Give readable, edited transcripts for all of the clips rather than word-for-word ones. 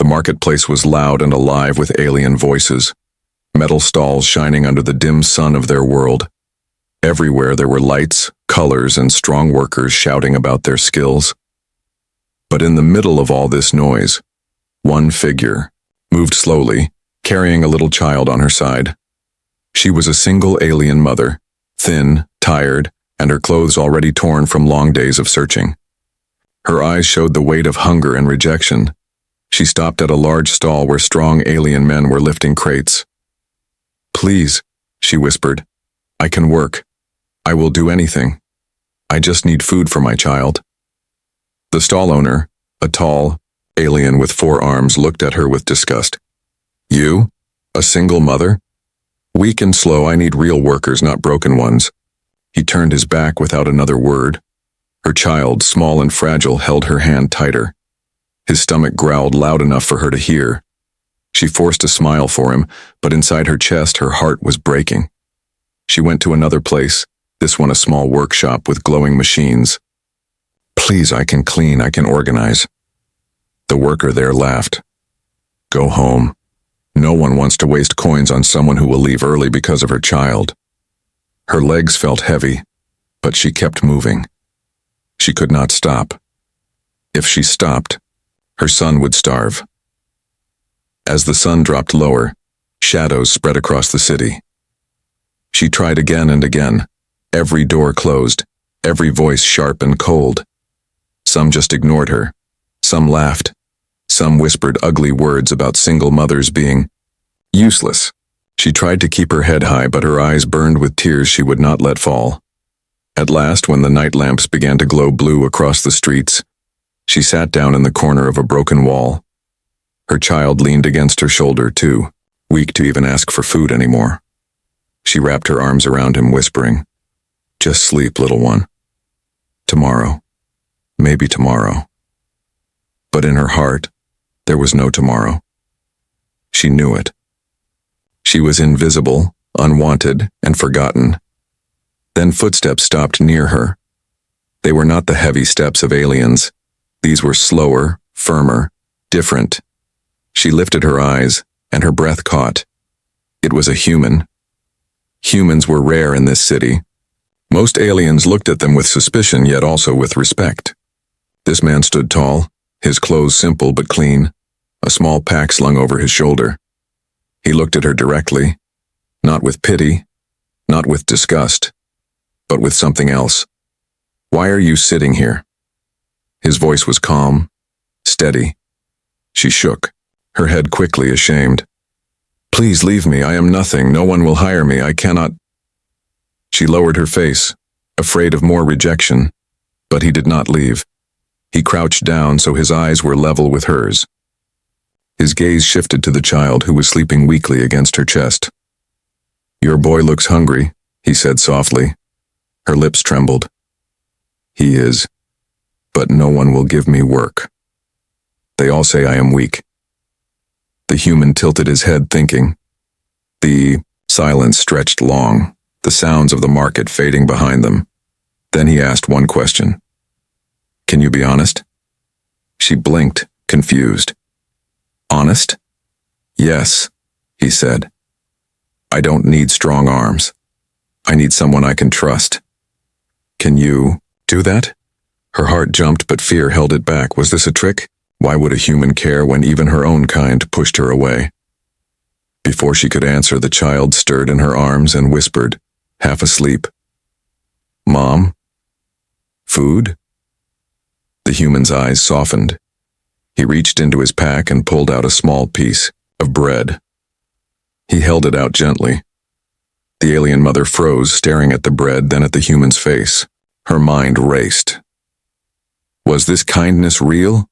The marketplace was loud and alive with alien voices, metal stalls shining under the dim sun of their world. Everywhere there were lights, colors, and strong workers shouting about their skills. But in the middle of all this noise, one figure moved slowly, carrying a little child on her side. She was a single alien mother, thin, tired, and her clothes already torn from long days of searching. Her eyes showed the weight of hunger and rejection. She stopped at a large stall where strong alien men were lifting crates. "Please," she whispered, "I can work. I will do anything. I just need food for my child." The stall owner, a tall alien with 4 arms, looked at her with disgust. "You? A single mother? Weak and slow, I need real workers, not broken ones." He turned his back without another word. Her child, small and fragile, held her hand tighter. His stomach growled loud enough for her to hear. She forced a smile for him, but inside her chest her heart was breaking. She went to another place, this one a small workshop with glowing machines. "Please, I can clean, I can organize." The worker there laughed. "Go home. No one wants to waste coins on someone who will leave early because of her child." Her legs felt heavy, but she kept moving. She could not stop. If she stopped, her son would starve. As the sun dropped lower, shadows spread across the city. She tried again and again. Every door closed, every voice sharp and cold. Some just ignored her. Some laughed. Some whispered ugly words about single mothers being useless. She tried to keep her head high, but her eyes burned with tears she would not let fall. At last, when the night lamps began to glow blue across the streets, she sat down in the corner of a broken wall. Her child leaned against her shoulder, too, weak to even ask for food anymore. She wrapped her arms around him, whispering, "Just sleep, little one. Tomorrow. Maybe tomorrow." But in her heart, there was no tomorrow. She knew it. She was invisible, unwanted, and forgotten. Then footsteps stopped near her. They were not the heavy steps of aliens. These were slower, firmer, different. She lifted her eyes, and her breath caught. It was a human. Humans were rare in this city. Most aliens looked at them with suspicion, yet also with respect. This man stood tall, his clothes simple but clean, a small pack slung over his shoulder. He looked at her directly, not with pity, not with disgust, but with something else. "Why are you sitting here?" His voice was calm, steady. She shook, her head quickly, ashamed. "Please leave me, I am nothing, no one will hire me, I cannot." She lowered her face, afraid of more rejection, but he did not leave. He crouched down so his eyes were level with hers. His gaze shifted to the child who was sleeping weakly against her chest. "Your boy looks hungry," he said softly. Her lips trembled. "He is, but no one will give me work. They all say I am weak." The human tilted his head, thinking. The silence stretched long, the sounds of the market fading behind them. Then he asked one question. "Can you be honest?" She blinked, confused. "Honest?" "Yes," he said. "I don't need strong arms. I need someone I can trust." "Can you do that?" Her heart jumped, but fear held it back. Was this a trick? Why would a human care when even her own kind pushed her away? Before she could answer, the child stirred in her arms and whispered, half asleep, "Mom? Food?" The human's eyes softened. He reached into his pack and pulled out a small piece of bread. He held it out gently. The alien mother froze, staring at the bread, then at the human's face. Her mind raced. Was this kindness real?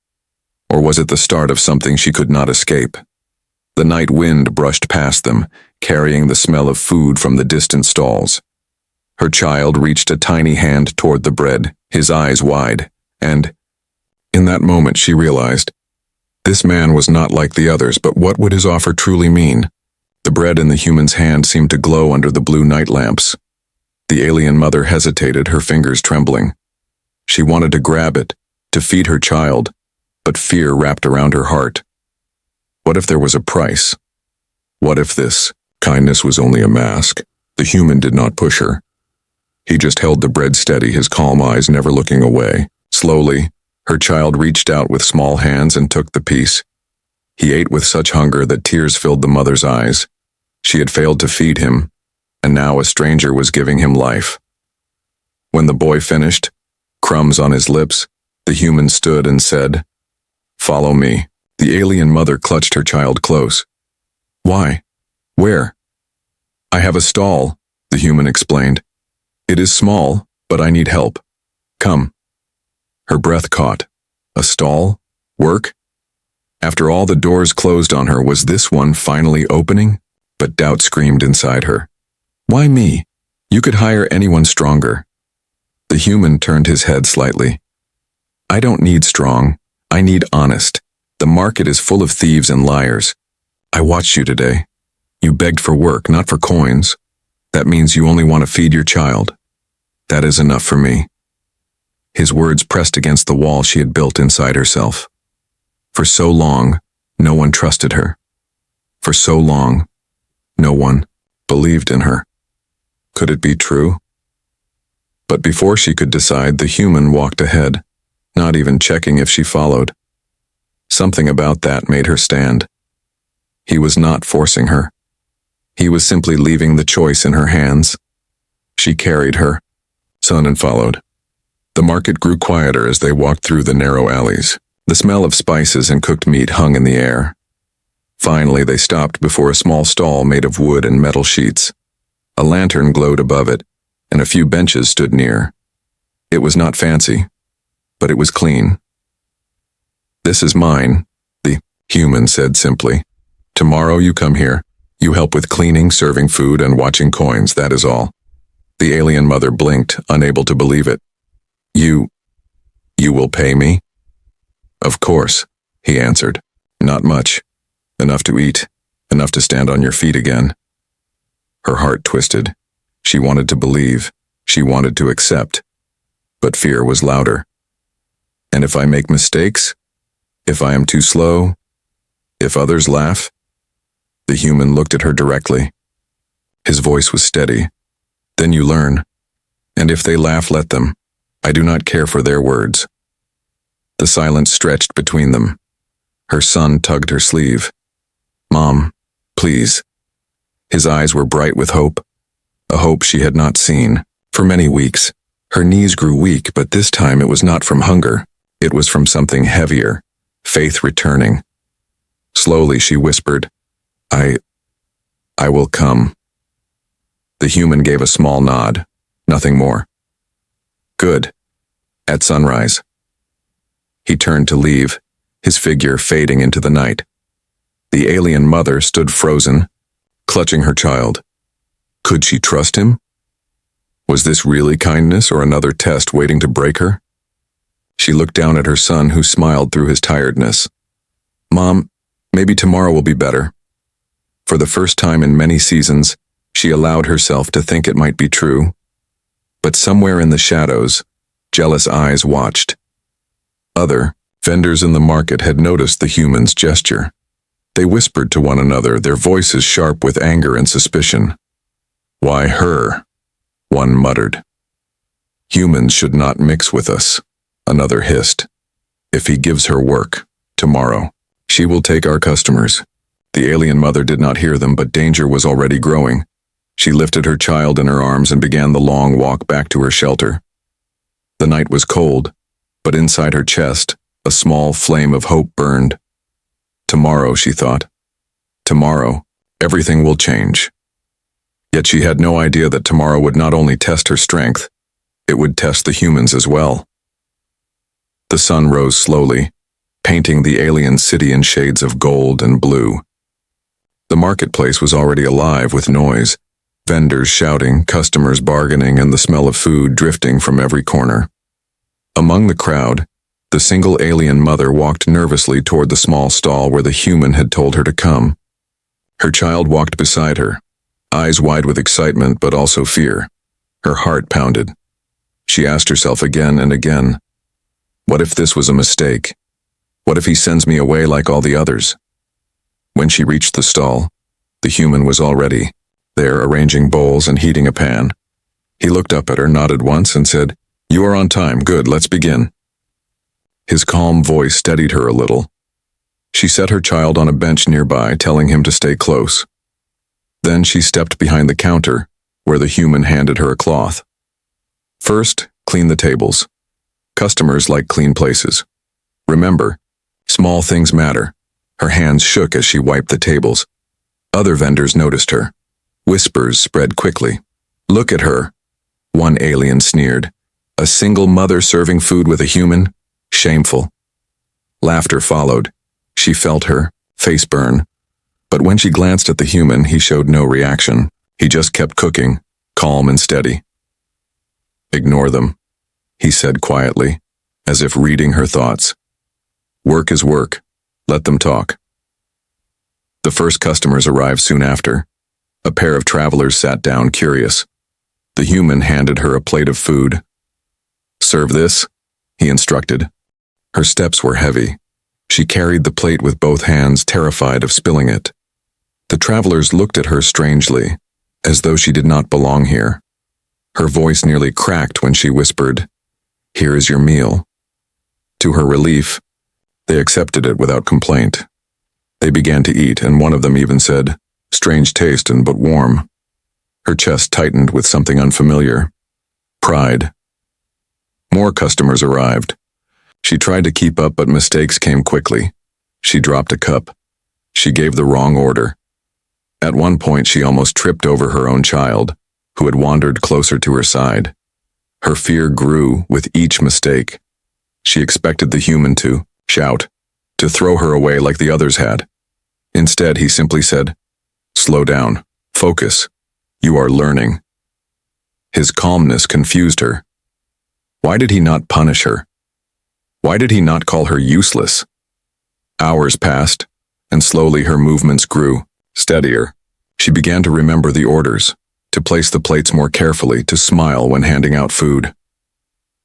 Or was it the start of something she could not escape? The night wind brushed past them, carrying the smell of food from the distant stalls. Her child reached a tiny hand toward the bread, his eyes wide, and in that moment she realized, this man was not like the others, but what would his offer truly mean? The bread in the human's hand seemed to glow under the blue night lamps. The alien mother hesitated, her fingers trembling. She wanted to grab it, to feed her child, but fear wrapped around her heart. What if there was a price? What if this kindness was only a mask? The human did not push her. He just held the bread steady, his calm eyes never looking away. Slowly, her child reached out with small hands and took the piece. He ate with such hunger that tears filled the mother's eyes. She had failed to feed him, and now a stranger was giving him life. When the boy finished, crumbs on his lips, the human stood and said, "Follow me." The alien mother clutched her child close. "Why? Where?" "I have a stall," the human explained. "It is small, but I need help. Come." Her breath caught. A stall? Work? After all the doors closed on her, was this one finally opening? But doubt screamed inside her. "Why me? You could hire anyone stronger." The human turned his head slightly. "I don't need strong. I need honest. The market is full of thieves and liars. I watched you today. You begged for work, not for coins. That means you only want to feed your child. That is enough for me." His words pressed against the wall she had built inside herself. For so long, no one trusted her. For so long, no one believed in her. Could it be true? But before she could decide, the human walked ahead, not even checking if she followed. Something about that made her stand. He was not forcing her. He was simply leaving the choice in her hands. She carried her son and followed. The market grew quieter as they walked through the narrow alleys. The smell of spices and cooked meat hung in the air. Finally, they stopped before a small stall made of wood and metal sheets. A lantern glowed above it, and a few benches stood near. It was not fancy, but it was clean. "This is mine," the human said simply. "Tomorrow you come here. You help with cleaning, serving food, and watching coins, that is all." The alien mother blinked, unable to believe it. You will pay me?" "Of course," he answered. "Not much. Enough to eat, enough to stand on your feet again." Her heart twisted. She wanted to believe. She wanted to accept. But fear was louder. "And if I make mistakes? If I am too slow? If others laugh?" The human looked at her directly. His voice was steady. "Then you learn. And if they laugh, let them. I do not care for their words." The silence stretched between them. Her son tugged her sleeve. "Mom, please." His eyes were bright with hope, a hope she had not seen. For many weeks, her knees grew weak, but this time it was not from hunger. It was from something heavier, faith returning. Slowly she whispered, I will come." The human gave a small nod, nothing more. "Good. At sunrise." He turned to leave, his figure fading into the night. The alien mother stood frozen, clutching her child. Could she trust him? Was this really kindness or another test waiting to break her? She looked down at her son, who smiled through his tiredness. "Mom, maybe tomorrow will be better." For the first time in many seasons, she allowed herself to think it might be true. But somewhere in the shadows, jealous eyes watched. Other vendors in the market had noticed the human's gesture. They whispered to one another, their voices sharp with anger and suspicion. "Why her?" one muttered. "Humans should not mix with us," another hissed. "If he gives her work, tomorrow, she will take our customers." The alien mother did not hear them, but danger was already growing. She lifted her child in her arms and began the long walk back to her shelter. The night was cold, but inside her chest, a small flame of hope burned. Tomorrow, she thought. Tomorrow, everything will change. Yet she had no idea that tomorrow would not only test her strength, it would test the humans as well. The sun rose slowly, painting the alien city in shades of gold and blue. The marketplace was already alive with noise, vendors shouting, customers bargaining, and the smell of food drifting from every corner. Among the crowd, the single alien mother walked nervously toward the small stall where the human had told her to come. Her child walked beside her, eyes wide with excitement but also fear. Her heart pounded. She asked herself again and again, what if this was a mistake? What if he sends me away like all the others? When she reached the stall, the human was already there, arranging bowls and heating a pan. He looked up at her, nodded once, and said, "You are on time. Good, let's begin." His calm voice steadied her a little. She set her child on a bench nearby, telling him to stay close. Then she stepped behind the counter, where the human handed her a cloth. "First, clean the tables. Customers like clean places. Remember, small things matter." Her hands shook as she wiped the tables. Other vendors noticed her. Whispers spread quickly. "Look at her," one alien sneered. "A single mother serving food with a human? Shameful." Laughter followed. She felt her face burn. But when she glanced at the human, he showed no reaction. He just kept cooking, calm and steady. "Ignore them," he said quietly, as if reading her thoughts. "Work is work. Let them talk." The first customers arrived soon after. A pair of travelers sat down, curious. The human handed her a plate of food. "Serve this," he instructed. Her steps were heavy. She carried the plate with both hands, terrified of spilling it. The travelers looked at her strangely, as though she did not belong here. Her voice nearly cracked when she whispered, "Here is your meal." To her relief, they accepted it without complaint. They began to eat, and one of them even said, "Strange taste and but warm." Her chest tightened with something unfamiliar. Pride. More customers arrived. She tried to keep up, but mistakes came quickly. She dropped a cup. She gave the wrong order. At one point, she almost tripped over her own child, who had wandered closer to her side. Her fear grew with each mistake. She expected the human to shout, to throw her away like the others had. Instead, he simply said, "Slow down. Focus. You are learning." His calmness confused her. Why did he not punish her? Why did he not call her useless? Hours passed, and slowly her movements grew steadier. She began to remember the orders, to place the plates more carefully, to smile when handing out food.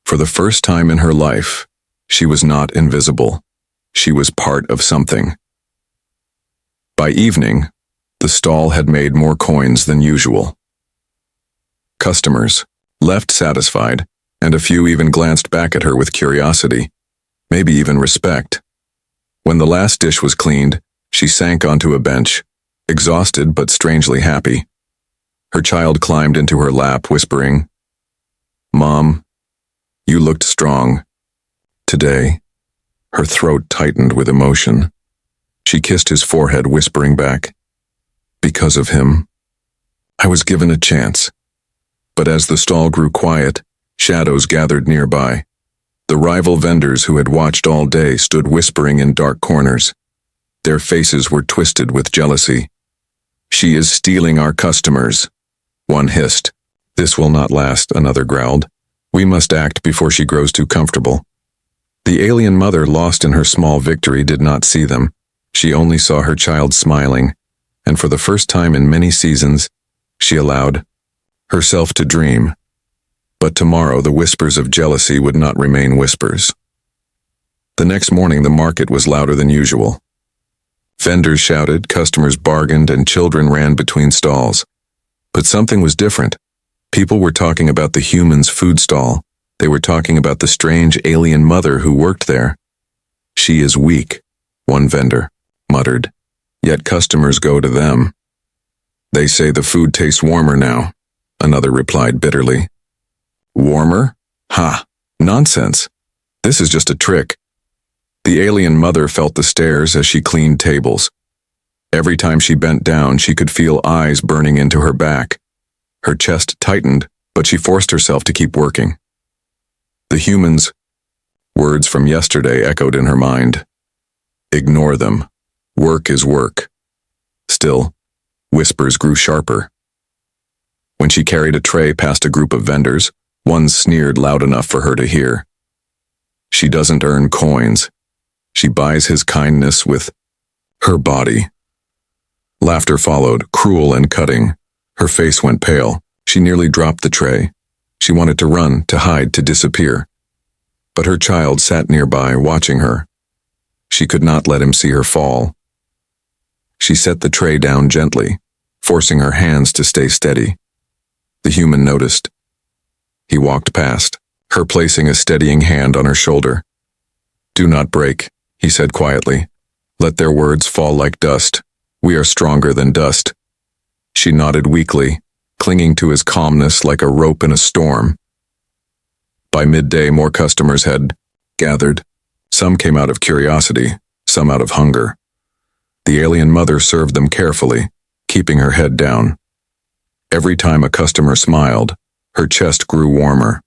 For the first time in her life, she was not invisible. She was part of something. By evening, the stall had made more coins than usual. Customers left satisfied, and a few even glanced back at her with curiosity, maybe even respect. When the last dish was cleaned, she sank onto a bench, exhausted but strangely happy. Her child climbed into her lap, whispering, "Mom, you looked strong today." Her throat tightened with emotion. She kissed his forehead, whispering back, "Because of him, I was given a chance." But as the stall grew quiet, shadows gathered nearby. The rival vendors who had watched all day stood whispering in dark corners. Their faces were twisted with jealousy. "She is stealing our customers," one hissed. "This will not last," another growled. "We must act before she grows too comfortable." The alien mother, lost in her small victory, did not see them. She only saw her child smiling, and for the first time in many seasons, she allowed herself to dream. But tomorrow the whispers of jealousy would not remain whispers. The next morning the market was louder than usual. Vendors shouted, customers bargained, and children ran between stalls. But something was different. People were talking about the human's food stall. They were talking about the strange alien mother who worked there. "She is weak," one vendor muttered, "yet customers go to them." "They say the food tastes warmer now," another replied bitterly. "Warmer? Ha! Nonsense. This is just a trick." The alien mother felt the stares as she cleaned tables. Every time she bent down, she could feel eyes burning into her back. Her chest tightened, but she forced herself to keep working. The humans' words from yesterday echoed in her mind. "Ignore them. Work is work." Still, whispers grew sharper. When she carried a tray past a group of vendors, one sneered loud enough for her to hear. "She doesn't earn coins. She buys his kindness with her body." Laughter followed, cruel and cutting. Her face went pale. She nearly dropped the tray. She wanted to run, to hide, to disappear. But her child sat nearby, watching her. She could not let him see her fall. She set the tray down gently, forcing her hands to stay steady. The human noticed. He walked past, her placing a steadying hand on her shoulder. "Do not break," he said quietly. "Let their words fall like dust. We are stronger than dust." She nodded weakly, clinging to his calmness like a rope in a storm. By midday, more customers had gathered. Some came out of curiosity, some out of hunger. The alien mother served them carefully, keeping her head down. Every time a customer smiled, her chest grew warmer.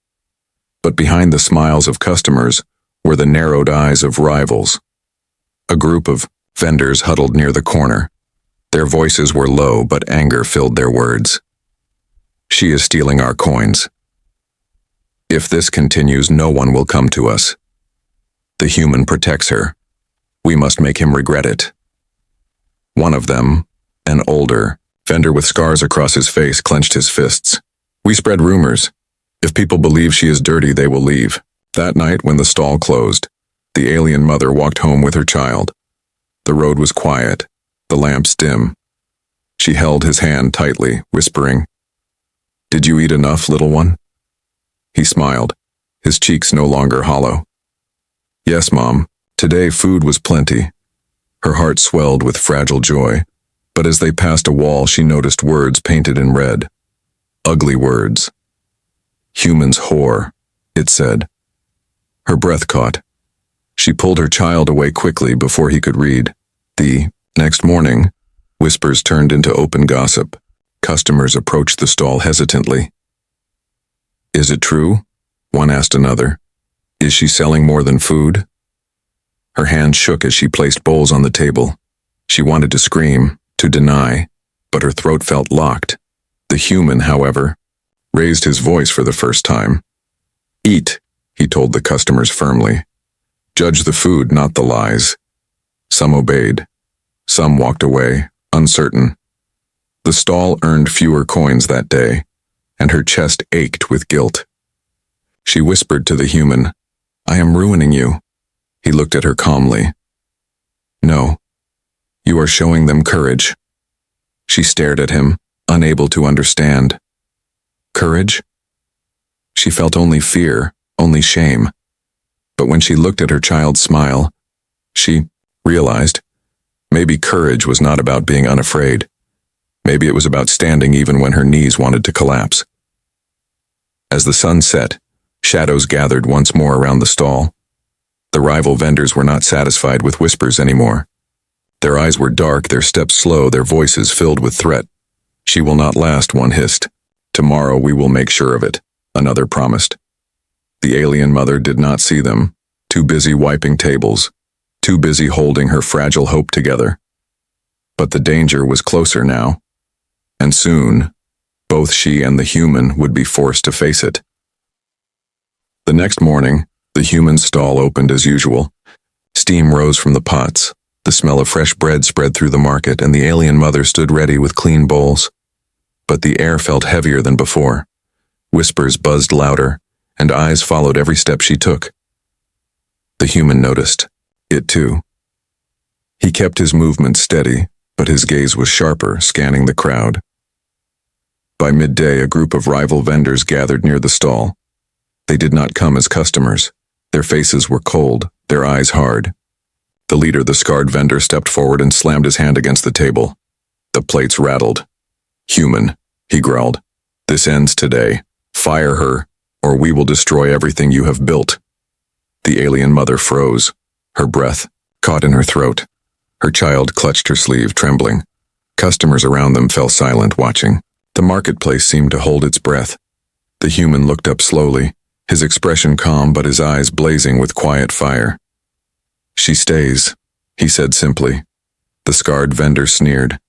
But behind the smiles of customers were the narrowed eyes of rivals. A group of vendors huddled near the corner. Their voices were low, but anger filled their words. "She is stealing our coins. If this continues, no one will come to us. The human protects her. We must make him regret it." One of them, an older vendor with scars across his face, clenched his fists. "We spread rumors. If people believe she is dirty, they will leave." That night, when the stall closed, the alien mother walked home with her child. The road was quiet, the lamps dim. She held his hand tightly, whispering, "Did you eat enough, little one?" He smiled, his cheeks no longer hollow. "Yes, Mom. Today food was plenty." Her heart swelled with fragile joy, but as they passed a wall, she noticed words painted in red. Ugly words. "Humans whore," it said. Her breath caught. She pulled her child away quickly before he could read. The next morning, whispers turned into open gossip. Customers approached the stall hesitantly. "Is it true?" one asked another. "Is she selling more than food?" Her hand shook as she placed bowls on the table. She wanted to scream, to deny, but her throat felt locked. The human, however, raised his voice for the first time. "Eat," he told the customers firmly. "Judge the food, not the lies." Some obeyed. Some walked away, uncertain. The stall earned fewer coins that day, and her chest ached with guilt. She whispered to the human, "I am ruining you." He looked at her calmly. "No, you are showing them courage." She stared at him, unable to understand. Courage? She felt only fear, only shame. But when she looked at her child's smile, she realized maybe courage was not about being unafraid. Maybe it was about standing even when her knees wanted to collapse. As the sun set, shadows gathered once more around the stall. The rival vendors were not satisfied with whispers anymore. Their eyes were dark, their steps slow, their voices filled with threat. "She will not last," one hissed. "Tomorrow we will make sure of it," another promised. The alien mother did not see them, too busy wiping tables, too busy holding her fragile hope together. But the danger was closer now, and soon, both she and the human would be forced to face it. The next morning, the human stall opened as usual. Steam rose from the pots, the smell of fresh bread spread through the market, and the alien mother stood ready with clean bowls. But the air felt heavier than before. Whispers buzzed louder, and eyes followed every step she took. The human noticed it too. He kept his movement steady, but his gaze was sharper, scanning the crowd. By midday, a group of rival vendors gathered near the stall. They did not come as customers. Their faces were cold, their eyes hard. The leader, the scarred vendor, stepped forward and slammed his hand against the table. The plates rattled. "Human," he growled. "This ends today. Fire her, or we will destroy everything you have built." The alien mother froze, her breath caught in her throat. Her child clutched her sleeve, trembling. Customers around them fell silent, watching. The marketplace seemed to hold its breath. The human looked up slowly, his expression calm but his eyes blazing with quiet fire. "She stays," he said simply. The scarred vendor sneered.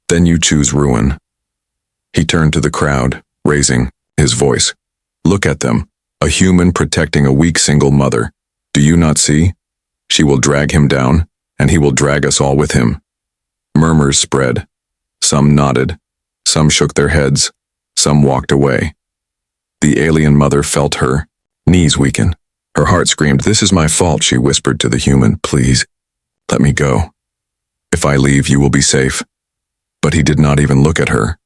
"Then you choose ruin." He turned to the crowd, raising his voice. "Look at them, a human protecting a weak single mother. Do you not see? She will drag him down, and he will drag us all with him." Murmurs spread. Some nodded, some shook their heads, some walked away. The alien mother felt her knees weaken. Her heart screamed, "This is my fault," she whispered to the human. "Please, let me go." If I leave, you will be safe. But he did not even look at her.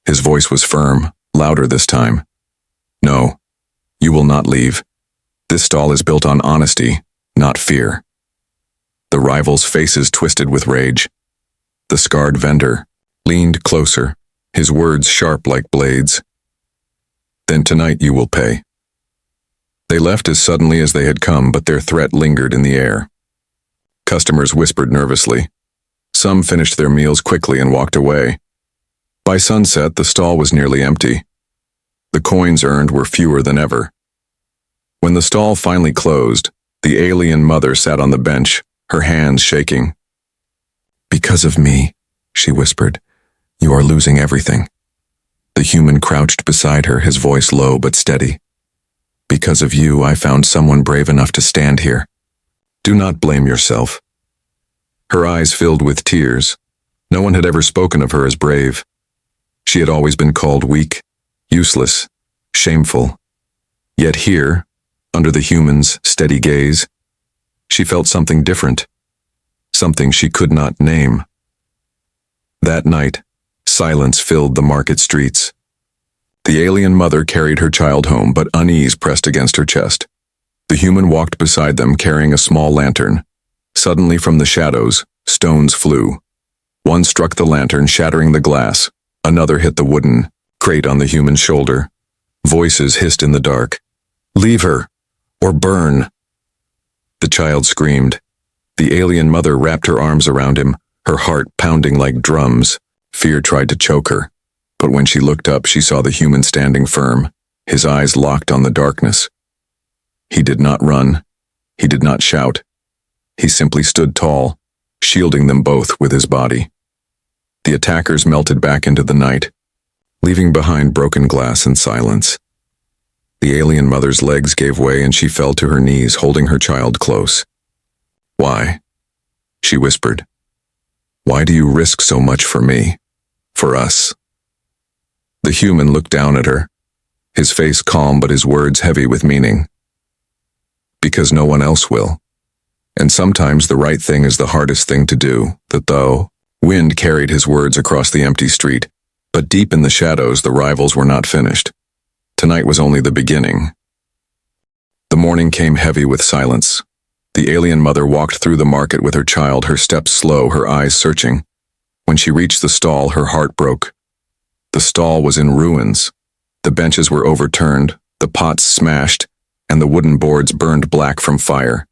His voice was firm, louder this time. No, you will not leave. This stall is built on honesty, not fear. The rivals' faces twisted with rage. The scarred vendor leaned closer, his words sharp like blades. Then tonight you will pay. They left as suddenly as they had come, but their threat lingered in the air. Customers whispered nervously. Some finished their meals quickly and walked away. By sunset, the stall was nearly empty. The coins earned were fewer than ever. When the stall finally closed, the alien mother sat on the bench, her hands shaking. "Because of me," she whispered, "you are losing everything." The human crouched beside her, his voice low but steady. "Because of you, I found someone brave enough to stand here. Do not blame yourself." Her eyes filled with tears. No one had ever spoken of her as brave. She had always been called weak, useless, shameful. Yet here, under the human's steady gaze, she felt something different, something she could not name. That night, silence filled the market streets. The alien mother carried her child home, but unease pressed against her chest. The human walked beside them carrying a small lantern. Suddenly from the shadows, stones flew. One struck the lantern, shattering the glass. Another hit the wooden crate on the human's shoulder. Voices hissed in the dark. "Leave her, or burn." The child screamed. The alien mother wrapped her arms around him, her heart pounding like drums. Fear tried to choke her, but when she looked up, she saw the human standing firm, his eyes locked on the darkness. He did not run. He did not shout. He simply stood tall, shielding them both with his body. The attackers melted back into the night, leaving behind broken glass and silence. The alien mother's legs gave way and she fell to her knees, holding her child close. "Why?" she whispered. "Why do you risk so much for me? For us?" The human looked down at her, his face calm but his words heavy with meaning. "Because no one else will. And sometimes the right thing is the hardest thing to do." Wind carried his words across the empty street, but deep in the shadows the rivals were not finished. Tonight was only the beginning. The morning came heavy with silence. The alien mother walked through the market with her child, her steps slow, her eyes searching. When she reached the stall, her heart broke. The stall was in ruins. The benches were overturned, the pots smashed, and the wooden boards burned black from fire.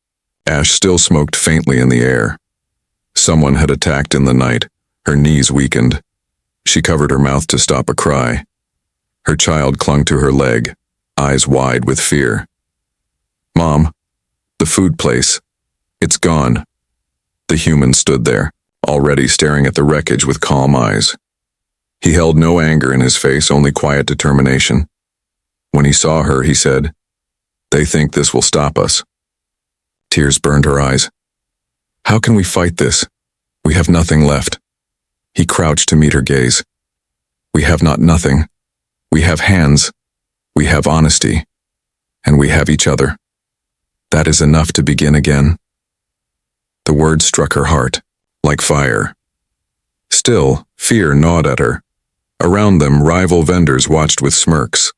Ash still smoked faintly in the air. Someone had attacked in the night. Her knees weakened. She covered her mouth to stop a cry. Her child clung to her leg, eyes wide with fear. "Mom, the food place. It's gone." The human stood there, already staring at the wreckage with calm eyes. He held no anger in his face, only quiet determination. When he saw her, he said, "They think this will stop us." Tears burned her eyes. "How can we fight this? We have nothing left." He crouched to meet her gaze. "We have not nothing. We have hands. We have honesty. And we have each other. That is enough to begin again." The words struck her heart, like fire. Still, fear gnawed at her. Around them, rival vendors watched with smirks.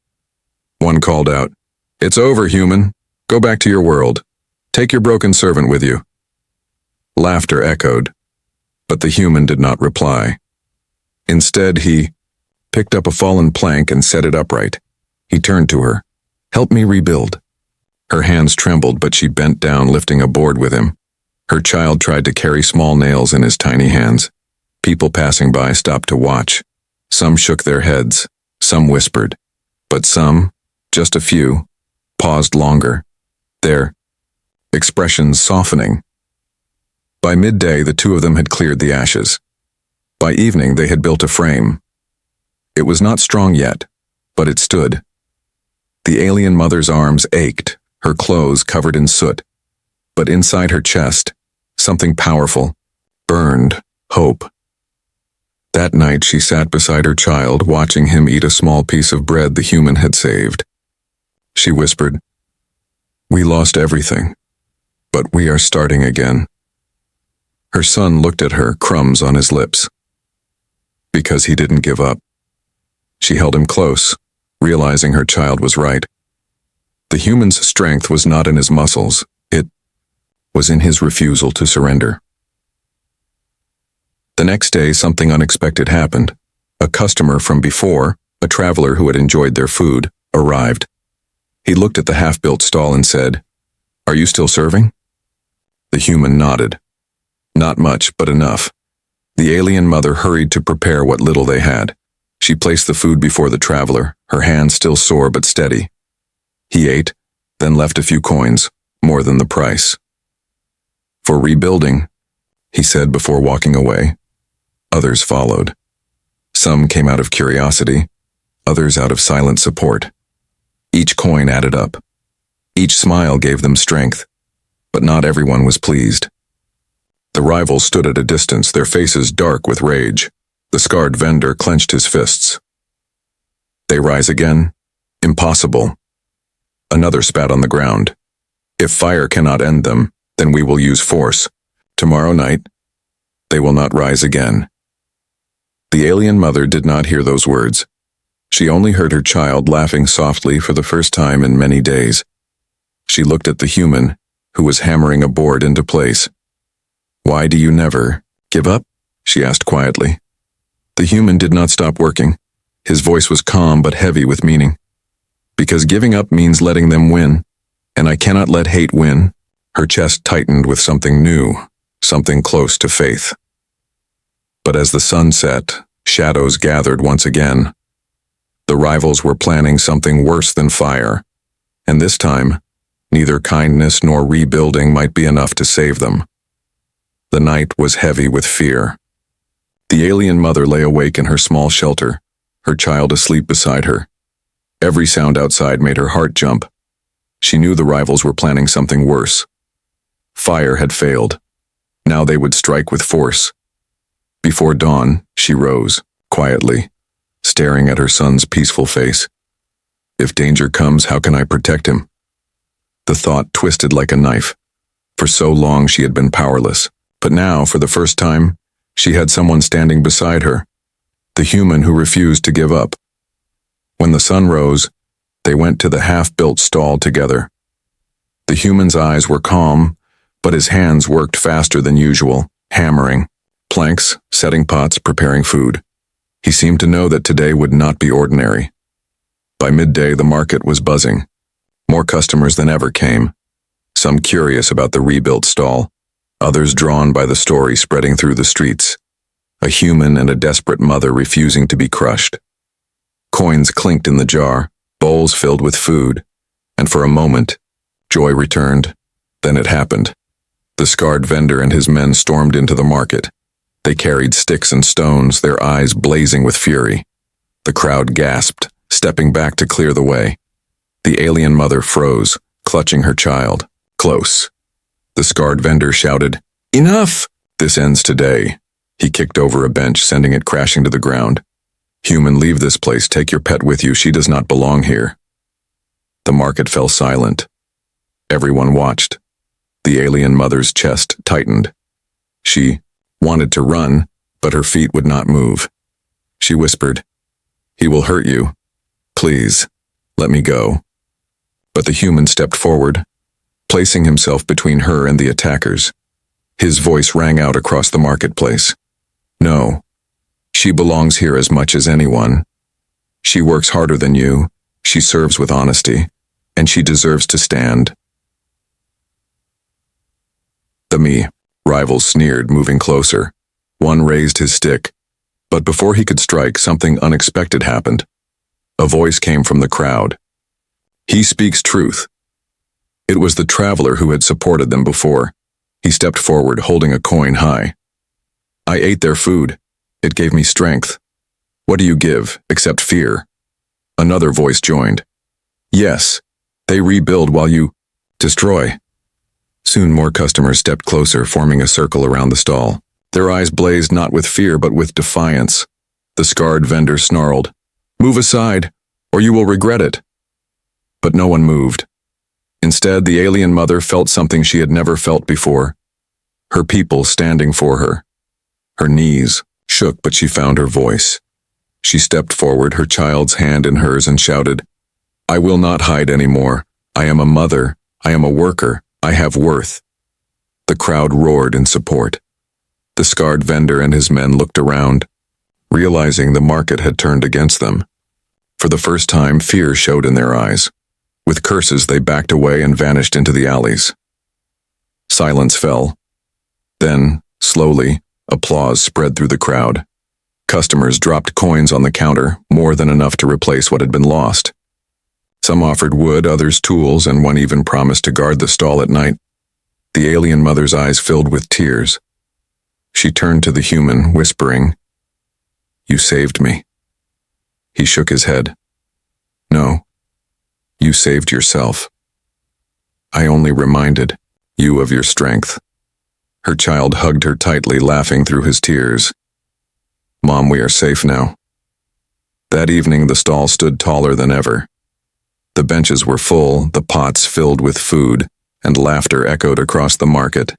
One called out, "It's over, human. Go back to your world. Take your broken servant with you." Laughter echoed, but the human did not reply. Instead, he picked up a fallen plank and set it upright. He turned to her. "Help me rebuild." Her hands trembled, but she bent down, lifting a board with him. Her child tried to carry small nails in his tiny hands. People passing by stopped to watch. Some shook their heads, some whispered, but some, just a few, paused longer, their expressions softening. By midday, the two of them had cleared the ashes. By evening, they had built a frame. It was not strong yet, but it stood. The alien mother's arms ached, her clothes covered in soot. But inside her chest, something powerful, burned, hope. That night, she sat beside her child, watching him eat a small piece of bread the human had saved. She whispered, "We lost everything, but we are starting again." Her son looked at her, crumbs on his lips. Because he didn't give up. She held him close, realizing her child was right. The human's strength was not in his muscles, it was in his refusal to surrender. The next day, something unexpected happened. A customer from before, a traveler who had enjoyed their food, arrived. He looked at the half-built stall and said, "Are you still serving?" The human nodded. Not much, but enough. The alien mother hurried to prepare what little they had. She placed the food before the traveler, her hands still sore but steady. He ate, then left a few coins, more than the price. "For rebuilding," he said before walking away. Others followed. Some came out of curiosity, others out of silent support. Each coin added up. Each smile gave them strength, but not everyone was pleased. The rivals stood at a distance, their faces dark with rage. The scarred vendor clenched his fists. "They rise again? Impossible." Another spat on the ground. "If fire cannot end them, then we will use force. Tomorrow night, they will not rise again." The alien mother did not hear those words. She only heard her child laughing softly for the first time in many days. She looked at the human, who was hammering a board into place. "Why do you never give up?" she asked quietly. The human did not stop working. His voice was calm but heavy with meaning. "Because giving up means letting them win, and I cannot let hate win." Her chest tightened with something new, something close to faith. But as the sun set, shadows gathered once again. The rivals were planning something worse than fire, and this time, neither kindness nor rebuilding might be enough to save them. The night was heavy with fear. The alien mother lay awake in her small shelter, her child asleep beside her. Every sound outside made her heart jump. She knew the rivals were planning something worse. Fire had failed. Now they would strike with force. Before dawn, she rose, quietly, staring at her son's peaceful face. "If danger comes, how can I protect him?" The thought twisted like a knife. For so long she had been powerless, but now, for the first time, she had someone standing beside her, the human who refused to give up. When the sun rose, they went to the half-built stall together. The human's eyes were calm, but his hands worked faster than usual, hammering planks, setting pots, preparing food. He seemed to know that today would not be ordinary. By midday, the market was buzzing. More customers than ever came, some curious about the rebuilt stall, others drawn by the story spreading through the streets. A human and a desperate mother refusing to be crushed. Coins clinked in the jar, bowls filled with food, and for a moment, joy returned. Then it happened. The scarred vendor and his men stormed into the market. They carried sticks and stones, their eyes blazing with fury. The crowd gasped, stepping back to clear the way. The alien mother froze, clutching her child. Close. The scarred vendor shouted, "Enough! This ends today." He kicked over a bench, sending it crashing to the ground. "Human, leave this place. Take your pet with you. She does not belong here." The market fell silent. Everyone watched. The alien mother's chest tightened. She wanted to run, but her feet would not move. She whispered, "He will hurt you. Please, let me go." But the human stepped forward, placing himself between her and the attackers. His voice rang out across the marketplace. "No, she belongs here as much as anyone. She works harder than you, she serves with honesty, and she deserves to stand." The rivals sneered, moving closer. One raised his stick, but before he could strike, something unexpected happened. A voice came from the crowd. "He speaks truth." It was the traveler who had supported them before. He stepped forward, holding a coin high. "I ate their food. It gave me strength. What do you give, except fear?" Another voice joined. "Yes, they rebuild while you destroy." Soon more customers stepped closer, forming a circle around the stall. Their eyes blazed not with fear but with defiance. The scarred vendor snarled, "Move aside, or you will regret it." But no one moved. Instead, the alien mother felt something she had never felt before. her people standing for her. Her knees shook, but she found her voice. She stepped forward, her child's hand in hers, and shouted, "I will not hide anymore. I am a mother. I am a worker. I have worth." The crowd roared in support. The scarred vendor and his men looked around, realizing the market had turned against them. For the first time, fear showed in their eyes. With curses, they backed away and vanished into the alleys. Silence fell. Then, slowly, applause spread through the crowd. Customers dropped coins on the counter, more than enough to replace what had been lost. Some offered wood, others tools, and one even promised to guard the stall at night. The alien mother's eyes filled with tears. She turned to the human, whispering, "You saved me." He shook his head. "No, you saved yourself. I only reminded you of your strength." Her child hugged her tightly, laughing through his tears. "Mom, we are safe now." That evening, the stall stood taller than ever. The benches were full, the pots filled with food, and laughter echoed across the market.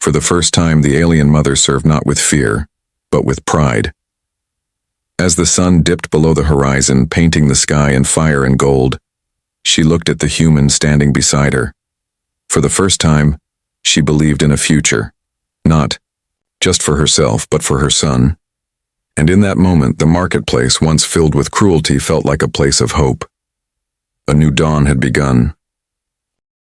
For the first time, the alien mother served not with fear, but with pride. As the sun dipped below the horizon, painting the sky in fire and gold, she looked at the human standing beside her. For the first time, she believed in a future, not just for herself, but for her son. And in that moment, the marketplace, once filled with cruelty, felt like a place of hope. A new dawn had begun.